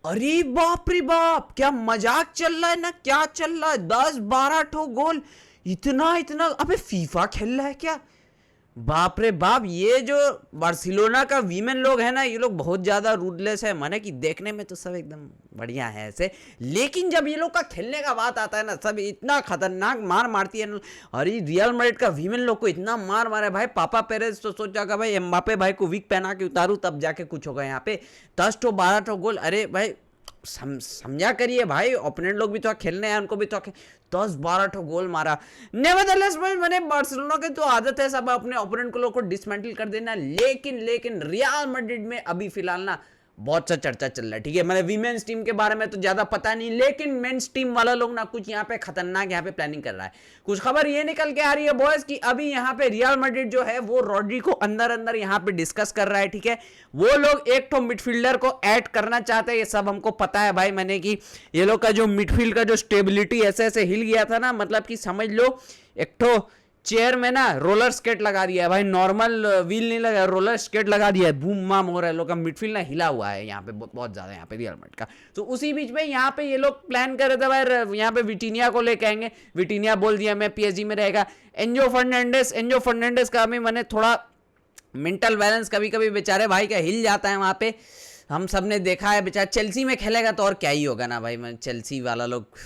अरे बाप रे बाप, क्या मजाक चल रहा है ना, क्या चल रहा है? 10-12 ठो गोल, इतना इतना। अबे फीफा खेल रहा है क्या? बाप रे बाप, ये जो बार्सिलोना का वीमेन लोग है ना, ये लोग बहुत ज्यादा रूडलेस है। माने कि देखने में तो सब एकदम बढ़िया है ऐसे, लेकिन जब ये लोग का खेलने का बात आता है ना, सब इतना खतरनाक मार मारती है ना। अरे रियल मैड्रिड का वीमेन लोग को इतना मार मारा है भाई। पापा पेरेज तो सोचा कि भाई एम्बापे भाई को वीक पहना के उतारू तब जाके कुछ होगा यहाँ पे। 10 ठो 12 ठो गोल, अरे भाई समझा करिए भाई, ओपोनेंट लोग भी तो खेलने हैं, उनको भी तो 10-12 ठो गोल मारा। नेवरदलेस भाई, मैंने बार्सिलोना की तो आदत है सब अपने ओपोनेंट को लोग को डिसमेंटल कर देना, लेकिन रियल मैड्रिड में अभी फिलहाल ना बहुत सा चर्चा चल रहा है। ठीक है, मैंने वीमेंस टीम के बारे में तो ज्यादा पता नहीं, लेकिन मेंस टीम वाला लोग ना कुछ यहाँ पे खतरनाक यहाँ पे प्लानिंग कर रहा है। कुछ खबर ये निकल के आ रही है बॉयज कि अभी यहाँ पे रियल मैड्रिड जो है वो रॉड्री को अंदर अंदर यहाँ पे डिस्कस कर रहा है। ठीक है, वो लोग एक तो मिडफील्डर को ऐड करना चाहते हैं, ये सब हमको पता है भाई। मैंने कि ये लोग का जो मिडफील्ड का जो स्टेबिलिटी ऐसे ऐसे हिल गया था ना, मतलब कि समझ लो एक तो चेयर में ना रोलर स्केट लगा दिया है भाई, नॉर्मल व्हील नहीं लगा, रोलर स्केट लगा दिया है। बूम माम हो रहा है, लोग का मिडफील्ड ना हिला हुआ है यहाँ पे बहुत ज्यादा, यहाँ पे रियल मैड्रिड का। तो उसी बीच में यहाँ पे ये लोग प्लान कर रहे थे भाई, यहाँ पे विटीनिया को लेके आएंगे। विटीनिया बोल दिया मैं पीएसजी में रहेगा। एंजो फर्नांडिस का भी मैंने थोड़ा मेंटल बैलेंस कभी कभी बेचारे भाई का हिल जाता है वहाँ पे, हम सब ने देखा है। बेचारा चेल्सी में खेलेगा तो और क्या ही होगा ना भाई, मैं चेल्सी वाला लोग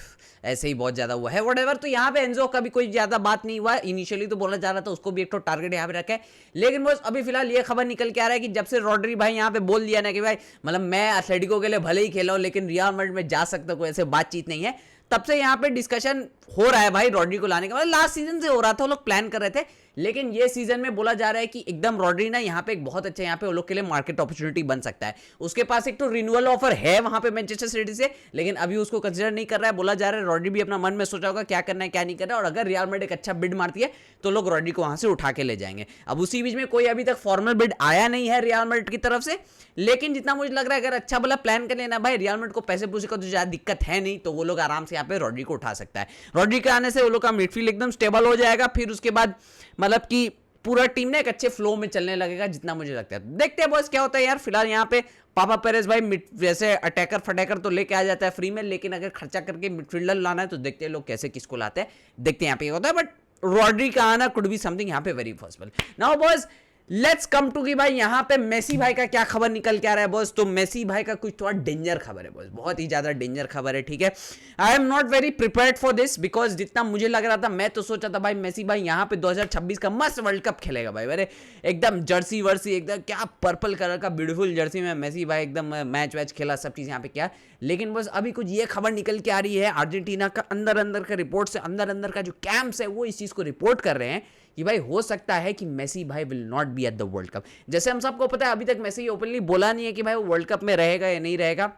ऐसे ही बहुत ज्यादा हुआ है व्हाटएवर। तो यहाँ पे एंजो का भी कोई ज्यादा बात नहीं हुआ, इनिशियली तो बोला जा रहा था उसको भी एक तो टारगेट यहाँ पे रखा है। लेकिन बस अभी फिलहाल ये खबर निकल के आ रहा है कि जब से रॉड्री भाई यहाँ पे बोल दिया ना कि भाई मतलब मैं एथलेटिको के लिए भले ही खेला हूँ लेकिन रियल मैड्रिड में जा सकता, कोई ऐसे बातचीत नहीं है, तब से यहाँ पे डिस्कशन हो रहा है भाई रॉड्री को लाने का। मतलब लास्ट सीजन से हो रहा था, वो लोग प्लान कर रहे थे, लेकिन ये सीजन में बोला जा रहा है कि एकदम रॉड्री ना यहाँ पे एक बहुत अच्छा यहाँ पे वो लोग के लिए मार्केट अपॉर्चुनिटी बन सकता है। उसके पास एक तो रिन्यूअल ऑफर है वहां पे मैनचेस्टर सिटी से, लेकिन अभी उसको कंसीडर नहीं कर रहा है। बोला जा रहा है रॉड्री भी अपना मन में सोचा होगा क्या करना है क्या नहीं करना है, और अगर रियल मैड्रिड एक अच्छा बिड मारती है तो लोग रॉड्री को वहां से उठा के ले जाएंगे। अब उसी बीच में कोई अभी तक फॉर्मल बिड आया नहीं है रियल मैड्रिड की तरफ से, लेकिन जितना मुझे लग रहा है अगर अच्छा भला प्लान कर लेना भाई, रियल मैड्रिड को पैसे पूछे का तो ज्यादा दिक्कत है नहीं, तो वो लोग आराम से यहाँ पे रॉड्री को उठा सकता है। रॉड्री के आने से वो लोग का मिडफील्ड एकदम स्टेबल हो जाएगा, फिर उसके बाद मतलब कि पूरा टीम ने एक अच्छे फ्लो में चलने लगेगा, जितना मुझे लगता है। देखते हैं बॉस क्या होता है यार। फिलहाल यहाँ पे पापा पेरेज भाई वैसे अटैकर फटैकर तो लेके आ जाता है फ्री में, लेकिन अगर खर्चा करके मिडफील्डर लाना है तो देखते हैं लोग कैसे किसको लाते हैं, देखते हैं यहाँ पे क्या होता है। बट रॉड्री का आना कुड बी समथिंग यहाँ पे very possible. Now boss let's come to कि भाई यहाँ पे मेसी भाई का क्या खबर निकल के आ रहा है बॉस। तो मेसी भाई का कुछ थोड़ा डेंजर खबर है बॉस, बहुत ही ज्यादा डेंजर खबर है। ठीक है, I am not very prepared for this, because जितना मुझे लग रहा था मैं तो सोचा था भाई मेसी भाई यहाँ पे 2026 का मस्त वर्ल्ड कप खेलेगा भाई। अरे एकदम जर्सी वर्सी एकदम क्या पर्पल कलर का ब्यूटीफुल जर्सी में मेसी भाई एकदम मैच वैच खेला, सब चीज यहाँ पे क्या। लेकिन बस अभी कुछ ये खबर निकल के आ रही है अर्जेंटीना का अंदर अंदर का रिपोर्ट से, अंदर अंदर का जो कैंप्स है वो इस चीज को रिपोर्ट कर रहे हैं कि भाई हो सकता है कि मेसी भाई will not be at the world cup. जैसे हम सबको पता है अभी तक मेसी ओपनली बोला नहीं है कि भाई वो वर्ल्ड कप में रहेगा या नहीं रहेगा,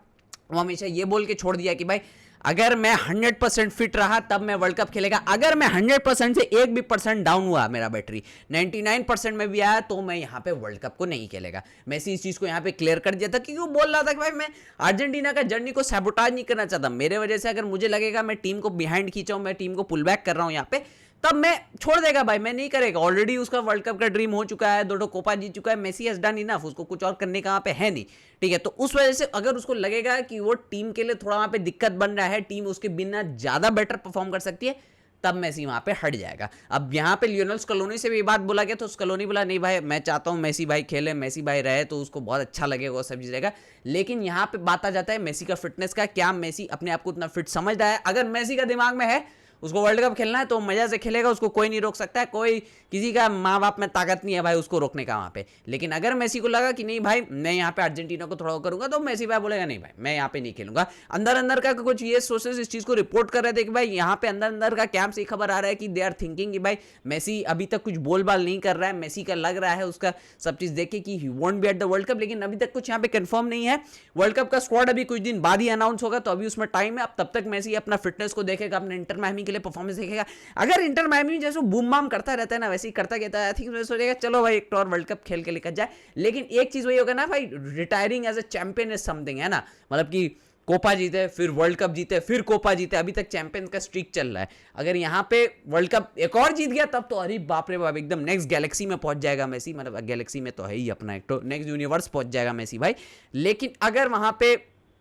वो हमेशा ये बोल के छोड़ दिया कि भाई अगर मैं 100% फिट रहा तब मैं वर्ल्ड कप खेलेगा, अगर मैं 100% से एक भी परसेंट डाउन हुआ मेरा बैटरी 99% में भी आया तो मैं यहाँ पे वर्ल्ड कप को नहीं खेलेगा। मेसी इस चीज को यहाँ पे क्लियर कर दिया था, क्योंकि वो बोल रहा था कि भाई मैं अर्जेंटीना का जर्नी को सैबोटाज नहीं करना चाहता, मेरे वजह से अगर मुझे लगेगा मैं टीम को बिहाइंड खींचा हूं, मैं टीम को पुल बैक कर रहा हूं यहाँ पे, तब मैं छोड़ देगा भाई, मैं नहीं करेगा। ऑलरेडी उसका वर्ल्ड कप का ड्रीम हो चुका है, 2 कोपा जीत चुका है, मेसी हैज डन इनफ, उसको कुछ और करने का वहां पे है नहीं। ठीक है, तो उस वजह से अगर उसको लगेगा कि वो टीम के लिए थोड़ा वहां पे दिक्कत बन रहा है, टीम उसके बिना ज्यादा बेटर परफॉर्म कर सकती है, तब मेसी वहां पे हट जाएगा। अब यहाँ पे लियोनेल स्कलोनी से भी बात बोला गया, तो स्कलोनी बोला नहीं भाई मैं चाहता हूँ मेसी भाई खेले, मेसी भाई रहे तो उसको बहुत अच्छा लगेगा, वो सब चीज रहेगा। लेकिन यहाँ पे बात आ जाता है मेसी का फिटनेस का, क्या मेसी अपने आप को उतना फिट समझ रहा है। अगर मेसी का दिमाग में है उसको वर्ल्ड कप खेलना है तो मजा से खेलेगा, उसको कोई नहीं रोक सकता है, कोई किसी का माँ बाप में ताकत नहीं है भाई उसको रोकने का वहां पे। लेकिन अगर मेसी को लगा कि नहीं भाई मैं यहाँ पे अर्जेंटीना को थोड़ा करूंगा, तो मेसी भाई बोलेगा नहीं भाई मैं यहाँ पे नहीं खेलूंगा। अंदर अंदर का कुछ ये सोर्सेस इस चीज को रिपोर्ट कर रहे थे कि भाई यहाँ पे अंदर अंदर का कैंप से खबर आ रहा है कि दे आर थिंकिंग कि भाई मेसी अभी तक कुछ बोलबाल नहीं कर रहा है, मेसी का लग रहा है उसका सब चीज देखे कि he won't be at the world cup, लेकिन अभी तक कुछ यहाँ पे कंफर्म नहीं है। वर्ल्ड कप का स्क्वाड अभी कुछ दिन बाद ही अनाउंस होगा, तो अभी उसमें टाइम है। अब तब तक मेसी अपना फिटनेस को देखेगा, अपने इंटर मायमी के लिए परफॉर्मेंस देखेगा। अगर इंटर मायमी जैसे बूम बाम करता रहता है ना वैसे ही करता कहता है, आई थिंक सोचेगा चलो भाई एक और वर्ल्ड कप खेल के लेकर जाए। लेकिन एक चीज वही होगा ना भाई, retiring as a champion is something, है ना, मतलब कि कोपा जीते फिर वर्ल्ड कप जीते फिर कोपा जीते, अभी तक चैंपियन का स्ट्रीक चल रहा है। अगर यहाँ पे वर्ल्ड कप एक और जीत गया तब तो अरे बाप रे बाप एकदम नेक्स्ट गैलेक्सी में पहुंच जाएगा मेसी, मतलब गैलेक्सी में तो है ही अपना एक तो नेक्स्ट यूनिवर्स पहुंच जाएगा मेसी भाई। लेकिन अगर वहां पे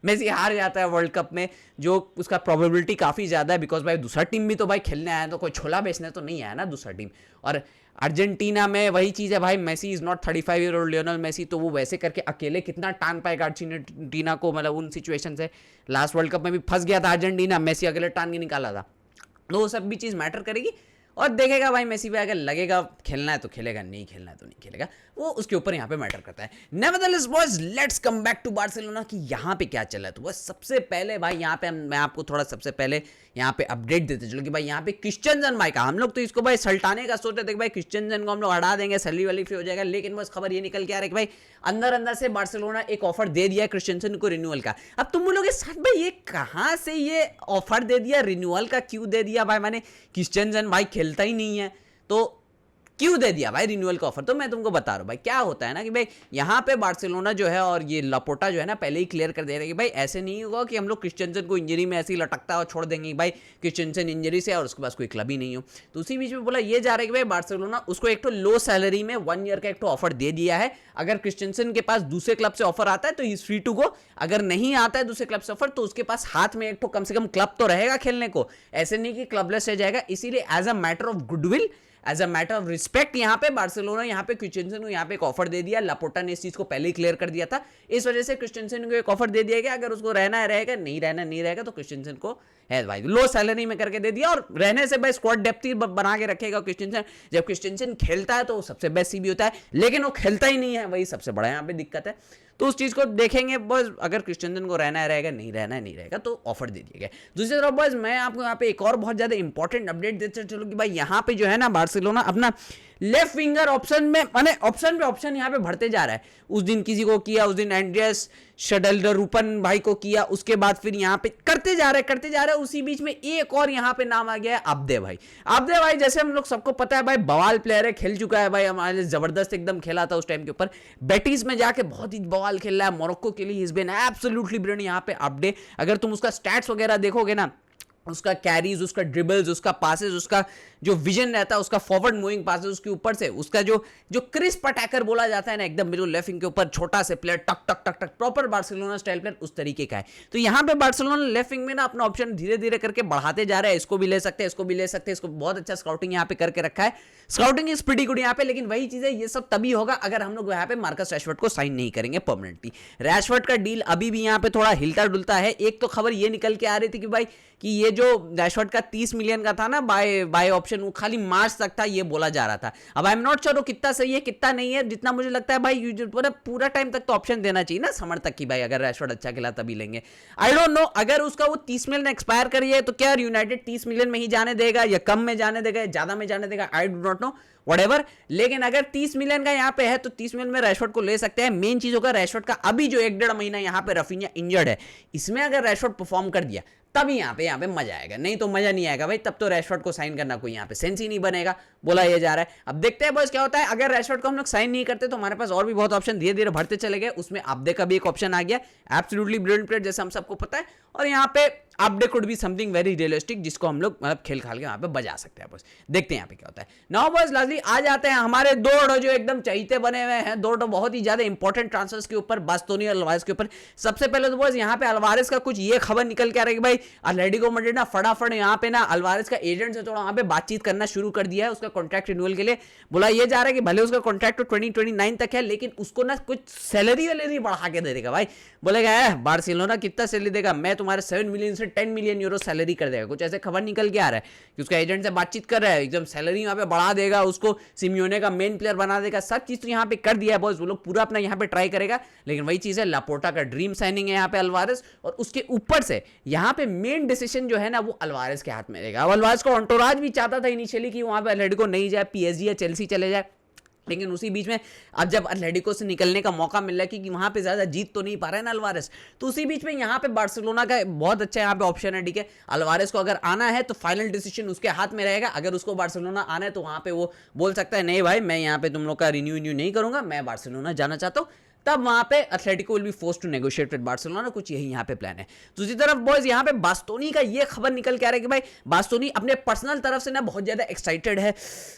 मेसी हार जाता है वर्ल्ड कप में, जो उसका प्रोबेबिलिटी काफ़ी ज़्यादा है, बिकॉज भाई दूसरा टीम भी तो भाई खेलने आया, तो कोई छोला बेचने तो नहीं आया ना दूसरा टीम। और अर्जेंटीना में वही चीज़ है भाई, Messi is not 35 year old, Lionel Messi, तो वो वैसे करके अकेले कितना टान पाएगा अर्जेंटीना को, मतलब उन सिचुएशन से। लास्ट वर्ल्ड कप में भी फंस गया था अर्जेंटीना, मेसी अकेले टान के निकाला था। तो वो सब भी चीज़ मैटर करेगी, और देखेगा भाई मेसी पे अगर लगेगा खेलना है तो खेलेगा, नहीं खेलना है तो नहीं खेलेगा, वो उसके ऊपर यहाँ पे मैटर करता है। Nevertheless boys, let's come back to Barcelona कि यहाँ पे क्या चल रहा है। तो बस सबसे पहले भाई यहाँ पे मैं आपको थोड़ा सबसे पहले यहाँ पे अपडेट देते चलो कि भाई यहाँ पे क्रिश्चियनसन भाई का, हम लोग तो इसको भाई सल्टाने का सोच रहे थे कि भाई क्रिश्चियनसन को हम लोग हटा देंगे, सैलरी वाली फ्री हो जाएगा, लेकिन बस खबर ये निकल के आ रहा है कि भाई अंदर अंदर से बार्सिलोना एक ऑफर दे दिया है क्रिश्चियनसन को रिन्यूअल का। अब तुम बोलोगे सर भाई ये कहाँ से ये ऑफर दे दिया, रिन्यूअल का क्यों दे दिया भाई, मैंने क्रिश्चियनसन भाई खेलता ही नहीं है तो क्यों दे दिया भाई रिन्यूअल का ऑफर। तो मैं तुमको बता रहा हूँ भाई क्या होता है ना कि भाई यहाँ पे बार्सिलोना जो है और ये लापोर्टा जो है ना पहले ही क्लियर कर दे रहे हैं कि भाई ऐसे नहीं होगा कि हम लोग क्रिश्चियनसन को इंजरी में ऐसे ही लटकता और छोड़ देंगे भाई क्रिश्चियनसन इंजरी से और उसके पास कोई क्लब ही नहीं हो। तो उसी बीच में बोला ये जा रहा है कि भाई बार्सिलोना उसको एक तो लो सैलरी में 1 ईयर का एक तो ऑफर दे दिया है। अगर क्रिश्चियनसन के पास दूसरे क्लब से ऑफर आता है तो इज फ्री टू गो, अगर नहीं आता है दूसरे क्लब से ऑफर तो उसके पास हाथ में एक तो कम से कम क्लब तो रहेगा खेलने को, ऐसे नहीं कि क्लबलेस रह जाएगा। इसीलिए as a matter of goodwill, as a matter of respect यहाँ पे बार्सिलोना यहाँ पे क्रिश्चियनसन को यहाँ पे एक ऑफर दे दिया। लापोर्टा ने इस चीज को पहले ही क्लियर कर दिया था, इस वजह से क्रिश्चियनसन को एक ऑफर दे दिया गया, अगर उसको रहना है रहेगा, नहीं रहना नहीं रहेगा। तो क्रिश्चियनसन को है भाई लो सैलरी में करके दे दिया, और रहने से भाई स्क्वाड डेप्थ ही बना के रखेगा क्रिश्चियनसन। जब क्रिश्चियनसन खेलता है तो वो सबसे बेस्ट सीबी होता है, लेकिन वो खेलता ही नहीं है, वही सबसे बड़ा यहाँ पे दिक्कत है। तो उस चीज़ को देखेंगे बस, अगर क्रिश्चियनसन को रहना है रहेगा, नहीं रहना है नहीं रहेगा, तो ऑफर दे दिया गया। दूसरी तरफ बस मैं आपको यहाँ पे एक और बहुत ज़्यादा इंपॉर्टेंट अपडेट देते चलो कि भाई यहाँ पे जो है ना बार्सिलोना अपना लेफ्ट विंगर ऑप्शन में माने ऑप्शन पे ऑप्शन यहाँ पे भरते जा रहा है। उस दिन किसी को किया, उस दिन एंड्रियास शडेलरूपन भाई को किया, उसके बाद फिर यहाँ पे करते जा रहे। उसी बीच में एक और यहाँ पे नाम आ गया है अब्दे भाई। अब्दे भाई जैसे हम लोग सबको पता है भाई बवाल प्लेयर है, खेल चुका है भाई, हमारे जबरदस्त एकदम खेला था उस टाइम के ऊपर, बेटिस में जाके बहुत ही बवाल खेल रहा है, मोरक्को के लिए इज बीन एब्सोल्युटली ब्रिलियंट। यहाँ पे अब्दे अगर तुम उसका स्टैट्स वगैरह देखोगे ना, उसका कैरीज, उसका ड्रिबल्स, उसका पासेस, उसका जो विजन रहता है, उसका फॉरवर्ड मूविंग पासेस, उसके ऊपर से उसका जो क्रिस्प अटैकर बोला जाता है ना, एकदम बिल्कुल लेफ्ट विंग के ऊपर छोटा से प्लेयर, टक टक टक टक, प्रॉपर बार्सिलोना स्टाइल प्लेयर उस तरीके का है। तो यहाँ पे बार्सिलोना लेफ्ट विंग में ना अपना ऑप्शन धीरे धीरे करके बढ़ाते जा रहा है, इसको भी ले सकते हैं, इसको भी ले सकते हैं, इसको बहुत अच्छा स्काउटिंग यहाँ पे करके रखा है, स्काउटिंग इज प्रीटी गुड यहाँ पे। लेकिन वही चीज है, ये सब तभी होगा अगर हम लोग यहाँ पे मार्कस रैशफोर्ड को साइन नहीं करेंगे परमानेंटली। रैशफोर्ड का डील अभी भी यहाँ पे थोड़ा हिलता डुलता है। एक तो खबर ये निकल के आ रही थी कि भाई कि ये जो रैशफोर्ड का 30 मिलियन का था ना बाय ऑप्शन, वो खाली मार्च तक था, ये बोला जा रहा था। अब आई एम नॉट श्योर वो कितना सही है कितना नहीं है, जितना मुझे लगता है भाई पूरा टाइम तक तो ऑप्शन देना चाहिए ना समर तक की, भाई अगर रैशफोर्ड अच्छा खेला तभी लेंगे। आई डोंट नो, अगर उसका वो 30 मिलियन एक्सपायर करिए तो क्या यूनाइटेड 30 मिलियन में ही जाने देगा या कम में जाने देगा या ज्यादा में जाने देगा, I do not know, whatever. लेकिन अगर 30 मिलियन का यहाँ पे है तो 30 मिलियन में रैशफोर्ड को ले सकते हैं। मेन चीज होगा रैशफोर्ड का अभी जो 1-1.5 महीना यहाँ पे रफीनिया इंजर्ड है, इसमें अगर रैशफोर्ड परफॉर्म कर दिया तभी यहाँ पे मजा आएगा, नहीं तो मजा नहीं आएगा भाई। तब तो रैशफोर्ड को साइन करना कोई यहाँ पे सेंस ही नहीं बनेगा, बोला ये जा रहा है। अब देखते हैं बॉयज क्या होता है। अगर रैशफोर्ड को हम लोग साइन नहीं करते तो हमारे पास और भी बहुत ऑप्शन धीरे धीरे भरते चले गए, उसमें अब्दे का भी एक ऑप्शन आ गया, एब्सोल्युटली ब्रिलियंट प्लेयर जैसे हम सबको पता है। और यहाँ पे अब्दे could be something very realistic, जिसको हम लोग मतलब खेल खाल के वहाँ पे बजा सकते हैं। बस देखते हैं यहाँ पे क्या होता है। नाउ बॉयज लास्टली आ जाते हैं हमारे दो जो एकदम चहीते बने हुए हैं, दो बहुत ही ज्यादा इंपॉर्टेंट ट्रांसफर्स के ऊपर, बास्तोनी और अल्वारेज के ऊपर। सबसे पहले तो बॉयज यहाँ पे अल्वारेज का कुछ ये खबर निकल के आ रही है कि भाई एटलेटिको मैड्रिड ना फटाफट यहाँ पे ना अल्वारेज का एजेंट से थोड़ा वहाँ पे बातचीत करना शुरू कर दिया है उसका कॉन्ट्रैक्ट रिन्यूअल के लिए। बोला ये जा रहा है कि भले उसका कॉन्ट्रैक्ट तो 2029 तक है, लेकिन उसको ना कुछ सैलरी बढ़ा के दे देगा भाई। बोलेगा बार्सिलोना कितना सैलरी देगा, मैं तुम्हारे 7 मिलियन से 10 मिलियन यूरो सैलरी कर देगा, कुछ ऐसे खबर निकल के आ रहा है कि उसका एजेंट से बातचीत कर रहा है, एकदम सैलरी यहाँ पे बढ़ा देगा, उसको सिमियोने का मेन प्लेयर बना देगा, सब चीज तो यहाँ पे कर दिया है बॉस। वो लोग पूरा अपना यहाँ पे ट्राई करेगा, लेकिन वही चीज है लापोर्टा का ड्रीम साइनिंग है यहाँ पे अल्वारेज, और उसके ऊपर से यहाँ पे मेन डिसीजन जो है ना वो अल्वारेज के हाथ में रहेगा। अब अल्वारेज को एंटोराज भी चाहता था इनिशियली कि वहां पे एटलेटिको नहीं जाए, पीएसजी या चेल्सी चले जाए, लेकिन उसी बीच में अब जब एटलेटिको से निकलने का मौका मिल रहा है क्योंकि वहां पे ज्यादा जीत तो नहीं पा रहा है ना अल्वारेज, तो उसी बीच में यहाँ पे बार्सिलोना का बहुत अच्छा यहाँ पे ऑप्शन है। ठीक है, अल्वारेज को अगर आना है तो फाइनल डिसीजन उसके हाथ में रहेगा। अगर उसको बार्सिलोना आना है तो वहां पे वो बोल सकता है नहीं भाई मैं यहाँ पे तुम लोग का रिन्यू नहीं करूंगा, मैं बार्सिलोना जाना चाहता हूँ, तब वहां पे Atletico will be forced to negotiate with Barcelona, कुछ यही यहाँ पे प्लान है। दूसरी तरफ बॉयज यहाँ पे बास्तोनी का ये खबर निकल के आ रहा है कि भाई बास्तोनी अपने पर्सनल तरफ से ना बहुत ज्यादा एक्साइटेड है।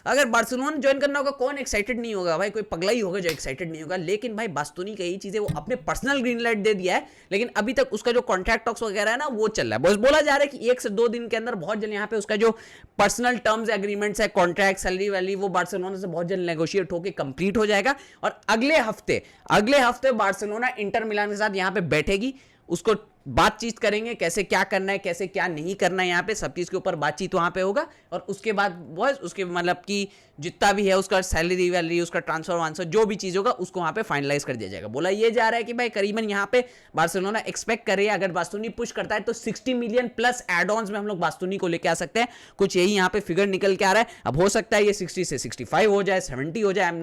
अगर बार्सिलोना ज्वाइन करना होगा, कौन एक्साइटेड नहीं होगा भाई, कोई पगला ही होगा जो एक्साइटेड नहीं होगा। लेकिन भाई बास्तोनी का यही चीज है, वो अपने पर्सनल ग्रीन लाइट दे दिया है, लेकिन अभी तक उसका जो कॉन्ट्रैक्ट टॉक्स वगैरह है ना वो चल रहा है। बॉयज बोला जा रहा है कि 1 से 2 दिन के अंदर बहुत जल्द यहाँ पे उसका जो पर्सनल टर्म्स एग्रीमेंट्स है, कॉन्ट्रैक्ट, सैलरी वैली, वो बार्सिलोना से बहुत जल्द नेगोशिएट होकर कंप्लीट हो जाएगा। और अगले हफ्ते बार्सिलोना इंटर मिलान के साथ यहाँ पे बैठेगी, उसको बातचीत करेंगे कैसे क्या करना है, कैसे क्या नहीं करना है, यहाँ पे सब चीज के ऊपर बातचीत वहां पे होगा। और उसके बाद बॉयज उसके मतलब कि जितना भी है उसका सैलरी वैलरी, उसका ट्रांसफर वांसफर जो भी चीज होगा उसको वहां पे फाइनलाइज कर दिया जाएगा। बोला ये जा रहा है कि भाई करीबन यहाँ पे बार्सिलोना एक्सपेक्ट करे अगर बास्तोनी पुश करता है तो 60 मिलियन प्लस एड ऑन्स में हम लोग बास्तोनी को लेके आ सकते हैं, कुछ यही यहाँ पे फिगर निकल के आ रहा है। अब हो सकता है ये 60 से 65 हो जाए, 70 हो जाए, I am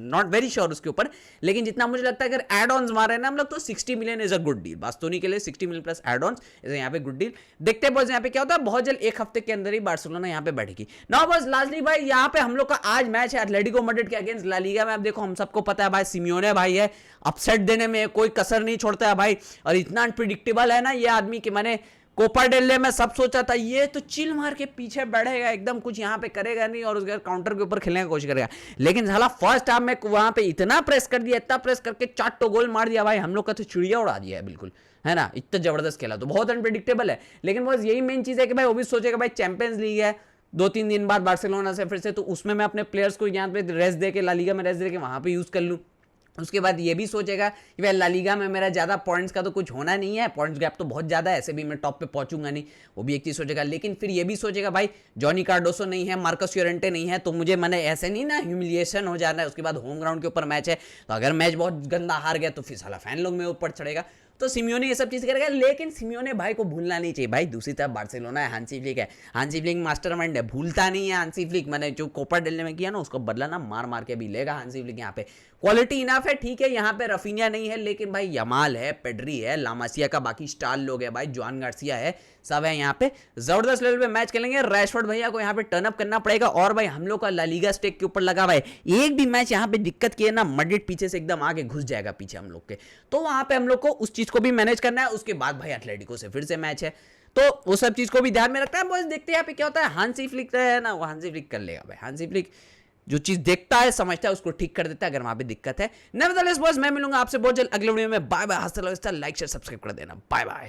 not very sure उसके ऊपर, लेकिन जितना मुझे लगता है अगर एड ऑन्स मारे ना हम लोग तो 60 million is a good deal Bastoni के लिए। 60 million plus add ons is यहाँ पे गुड डील। देखते हैं बॉयज यहाँ पे क्या होता है, बहुत जल्द 1 हफ्ते के अंदर ही बार्सिलोना यहाँ पे बैठेगी। नाउ बॉयज लास्टली भाई यहाँ पे हम लोग का आज मैच है एटलेटिको मैड्रिड के अगेंस्ट ला लीगा में। अब देखो हम सबको पता है भाई सिमियोने भाई है, अपसेट देने में कोई कसर नहीं छोड़ता है भाई, और इतना अनप्रिडिक्टेबल है ना ये आदमी कि मैंने कोपा डेल रे में सब सोचा था ये तो चिल मार के पीछे बढ़ेगा एकदम, कुछ यहाँ पे करेगा नहीं और उसके काउंटर के ऊपर खेलने की कोशिश करेगा। लेकिन साला फर्स्ट हाफ में वहां पे इतना प्रेस कर दिया, इतना प्रेस करके 4 गोल मार दिया भाई, हम लोग का तो चिड़िया उड़ा दिया है बिल्कुल, है ना, इतना जबरदस्त खेला। तो बहुत अनप्रिडिक्टेबल है, लेकिन बस यही मेन चीज है कि भाई वो भी सोचेगा भाई चैंपियंस लीग है 2-3 दिन बाद बार्सिलोना से फिर से, तो उसमें मैं अपने प्लेयर्स को यहाँ पे रेस्ट दे के ला लीगा में रेस्ट दे के वहां पे यूज कर लूँ। उसके बाद ये भी सोचेगा कि भाई ला लीगा में मेरा ज़्यादा पॉइंट्स का तो कुछ होना नहीं है, पॉइंट्स गैप तो बहुत ज़्यादा है, ऐसे भी मैं टॉप पे पहुंचूंगा नहीं, वो भी एक चीज़ सोचेगा। लेकिन फिर ये भी सोचेगा भाई जॉनी कार्डोसो नहीं है, मार्कस यूरेंटे नहीं है, तो मुझे मैंने ऐसे नहीं ना ह्यूमिलिएशन हो जाना है। उसके बाद होम ग्राउंड के ऊपर मैच है, तो अगर मैच बहुत गंदा हार गया तो फिर साला फैन लोग में ऊपर चढ़ेगा। तो सिमियोने ये सब चीज़ करेगा, लेकिन सिमियोने भाई को भूलना नहीं चाहिए भाई। दूसरी तरफ बार्सिलोना है, हांसी फ्लिक है, हांसी फ्लिक मास्टरमाइंड है, भूलता नहीं है हांसी फ्लिक। मैंने जो कोपा डेल में किया ना उसको बदला ना मार मार के भी लेगा हांसी फ्लिक। यहाँ पे क्वालिटी इनफ है, ठीक है, यहाँ पे रफीनिया नहीं है, लेकिन भाई यमाल है, पेड्री है, लामासिया का बाकी स्टार लोग है भाई, जॉन गार्सिया है, सब है यहाँ पे, जबरदस्त लेवल पे मैच खेलेंगे। रैशफोर्ड भैया को यहाँ पे टर्न अप करना पड़ेगा। और भाई हम लोग का ला लीगा स्टेक के ऊपर लगा हुआ है, एक भी मैच यहाँ पे दिक्कत किए ना मैड्रिड पीछे से एकदम आगे घुस जाएगा पीछे हम लोग के, तो वहां पे हम लोग को उस चीज को भी मैनेज करना है। उसके बाद भाई एटलेटिको से फिर से मैच है, तो वो सब चीज को भी ध्यान में रखना है। बॉयज देखते हैं यहाँ पे क्या होता है। हांसी फ्लिक है ना, वो हांसी फ्लिक कर लेगा भाई, हांसी फ्लिक जो चीज देखता है समझता है उसको ठीक कर देता है अगर वहां पे दिक्कत है। नेवरदलेस बॉयज मैं मिलूंगा आपसे बहुत जल्द अगले वीडियो में। बाय बाय, हंसते रहो, लाइक शेयर सब्सक्राइब कर देना, बाय बाय।